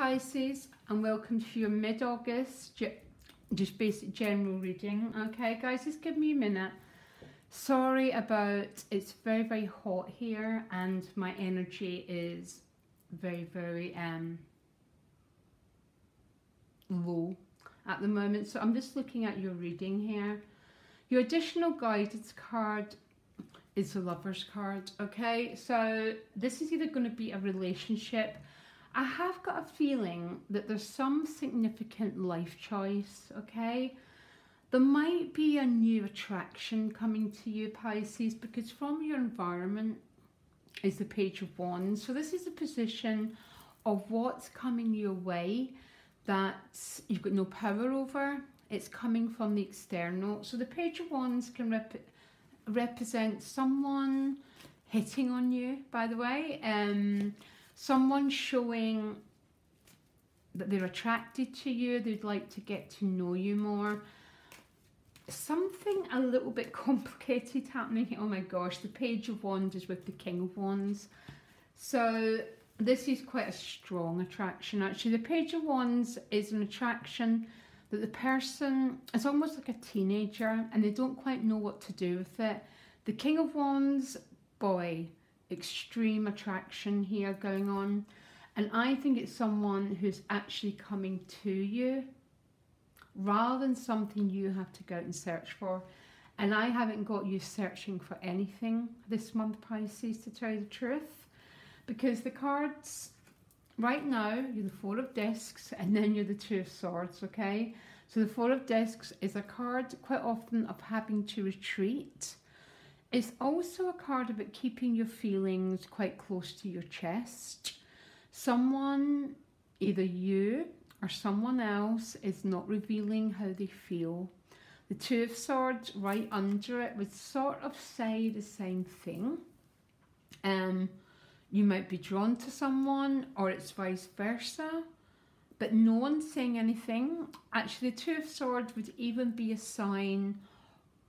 Pisces, and welcome to your mid-August, just basic general reading. Okay guys, just give me a minute. Sorry about, it's very hot here and my energy is very low at the moment, so I'm just looking at your reading here. Your additional guidance card is the Lover's card. Okay, so this is either going to be a relationship. I have got a feeling that there's some significant life choice. Okay, there might be a new attraction coming to you, Pisces, because from your environment is the Page of Wands. So this is a position of what's coming your way that you've got no power over. It's coming from the external. So the Page of Wands can represent someone hitting on you, by the way, someone showing that they're attracted to you, they'd like to get to know you more. Something a little bit complicated happening. Oh my gosh, the Page of Wands is with the King of Wands. So this is quite a strong attraction actually. The Page of Wands is an attraction that the person is almost like a teenager and they don't quite know what to do with it. The King of Wands, boy, extreme attraction here going on, and I think it's someone who's actually coming to you rather than something you have to go out and search for. And I haven't got you searching for anything this month, Pisces, to tell you the truth, because the cards right now, you're the Four of Discs and then you're the Two of Swords. Okay, so the Four of Discs is a card quite often of having to retreat. It's also a card about keeping your feelings quite close to your chest. Someone, either you or someone else, is not revealing how they feel. The Two of Swords right under it would sort of say the same thing. You might be drawn to someone or it's vice versa, but no one's saying anything. Actually, the Two of Swords would even be a sign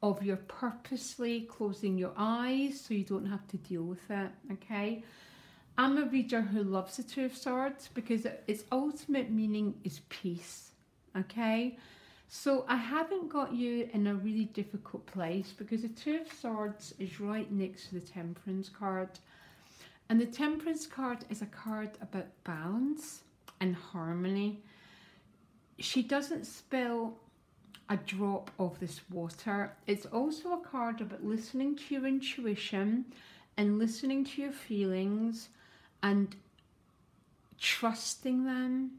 of your purposely closing your eyes so you don't have to deal with it. Okay, I'm a reader who loves the Two of Swords because its ultimate meaning is peace. Okay, so I haven't got you in a really difficult place because the Two of Swords is right next to the Temperance card, and the Temperance card is a card about balance and harmony. She doesn't spill a drop of this water. It's also a card about listening to your intuition and listening to your feelings and trusting them,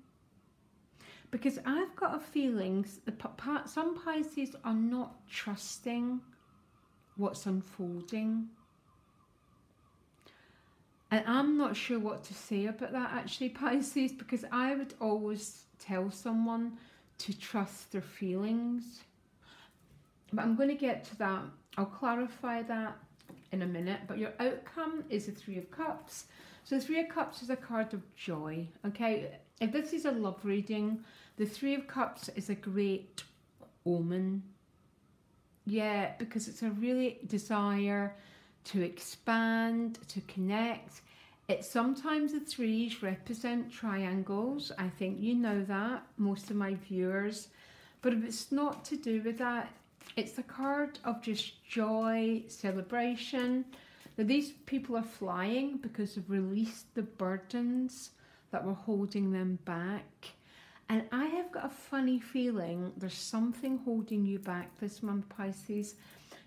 because I've got a feeling that some Pisces are not trusting what's unfolding, and I'm not sure what to say about that actually, Pisces, because I would always tell someone to trust their feelings, but I'm going to get to that. I'll clarify that in a minute. But your outcome is the Three of Cups. So the Three of Cups is a card of joy. Okay, if this is a love reading, the Three of Cups is a great omen. Yeah, because it's a really desire to expand, to connect. It's sometimes the threes represent triangles. I think you know that, most of my viewers. But if it's not to do with that, it's a card of just joy, celebration. Now these people are flying because they've released the burdens that were holding them back. And I have got a funny feeling there's something holding you back this month, Pisces.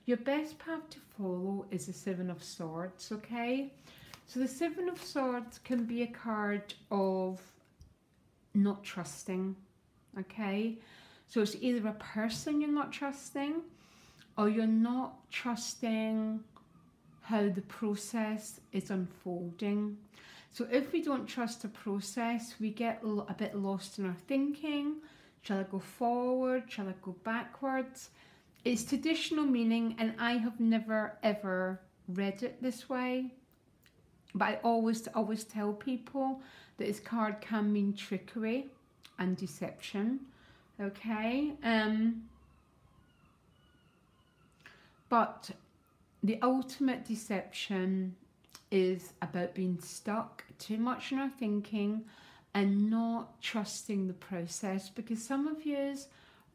Your best path to follow is the Seven of Swords, okay? So the Seven of Swords can be a card of not trusting, okay? So it's either a person you're not trusting, or you're not trusting how the process is unfolding. So if we don't trust the process, we get a bit lost in our thinking. Shall I go forward? Shall I go backwards? It's traditional meaning, and I have never ever read it this way. But I always tell people that this card can mean trickery and deception. Okay, but the ultimate deception is about being stuck too much in our thinking, and not trusting the process, because some of you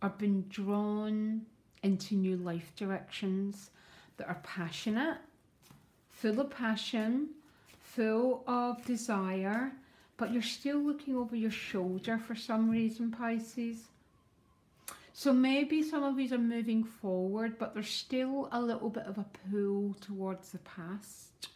are being drawn into new life directions that are passionate, full of passion, full of desire, but you're still looking over your shoulder for some reason, Pisces. So maybe some of you are moving forward, but there's still a little bit of a pull towards the past.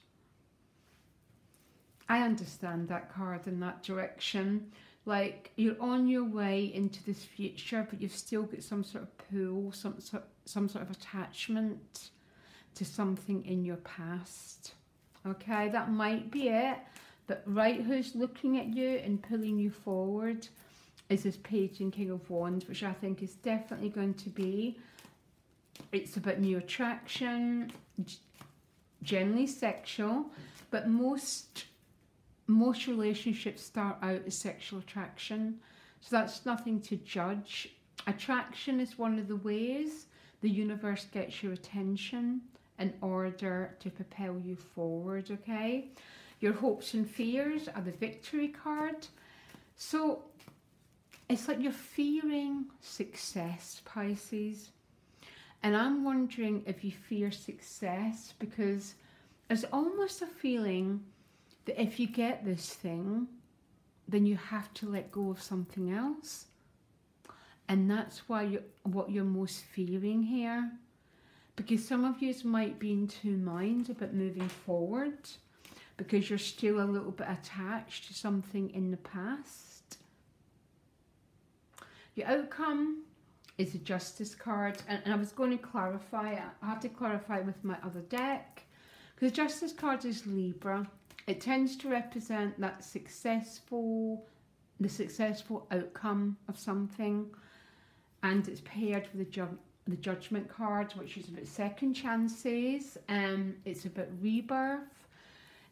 I understand that card in that direction. Like, you're on your way into this future, but you've still got some sort of pull, some sort of attachment to something in your past. Okay, that might be it. But right, who's looking at you and pulling you forward is this Page and King of Wands, which I think is definitely going to be, it's about new attraction, generally sexual, but most relationships start out as sexual attraction, so that's nothing to judge. Attraction is one of the ways the universe gets your attention in order to propel you forward, okay? Your hopes and fears are the Victory card. So it's like you're fearing success, Pisces. And I'm wondering if you fear success because there's almost a feeling that if you get this thing, then you have to let go of something else. And that's why what you're most fearing here. Because some of you might be in two minds about moving forward because you're still a little bit attached to something in the past. Your outcome is the Justice card. And I was going to clarify, I have to clarify with my other deck. Because the Justice card is Libra. It tends to represent that the successful outcome of something. And it's paired with the Judgment card, which is about second chances. It's about rebirth.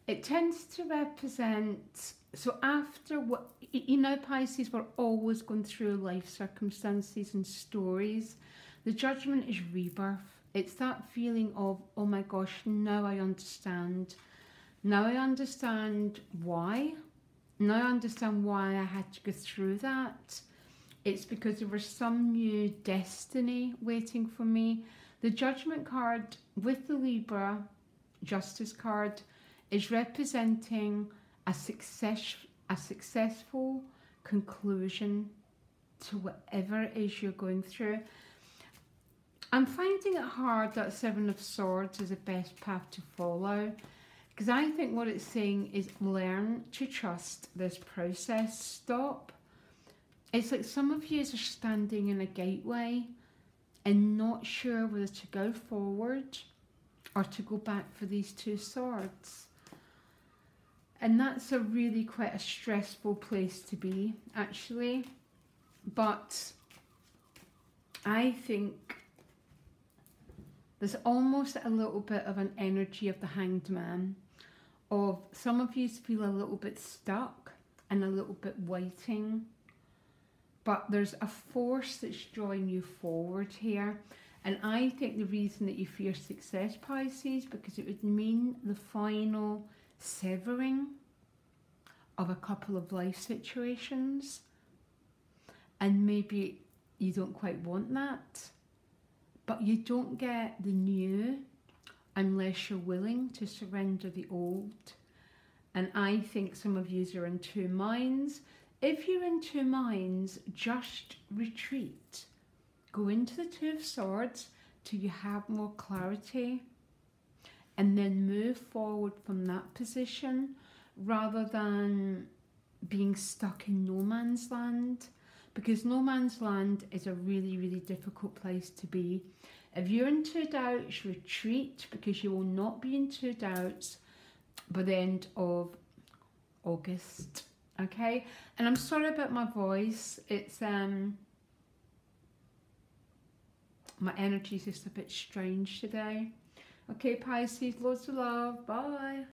It tends to represent, so after what, you know, Pisces, we're always going through life circumstances and stories. The Judgment is rebirth. It's that feeling of, oh my gosh, now I understand. Now I understand why. Now I understand why I had to go through that. It's because there was some new destiny waiting for me. The Judgment card with the Libra Justice card is representing a successful conclusion to whatever it is you're going through. I'm finding it hard that Seven of Swords is the best path to follow, because I think what it's saying is learn to trust this process. Stop. It's like some of you are standing in a gateway and not sure whether to go forward or to go back for these two swords. And that's a really quite a stressful place to be, actually. But I think there's almost a little bit of an energy of the Hanged Man, of some of you feel a little bit stuck and a little bit waiting. But there's a force that's drawing you forward here. And I think the reason that you fear success, Pisces, because it would mean the final severing of a couple of life situations. And maybe you don't quite want that. But you don't get the new unless you're willing to surrender the old. And I think some of you are in two minds. If you're in two minds, just retreat. Go into the Two of Swords till you have more clarity. And then move forward from that position rather than being stuck in no man's land. Because no man's land is a really, really difficult place to be. If you're in two doubts, retreat, because you will not be in two doubts by the end of August. Okay? And I'm sorry about my voice. It's my energy is just a bit strange today. Okay, Pisces, loads of love. Bye.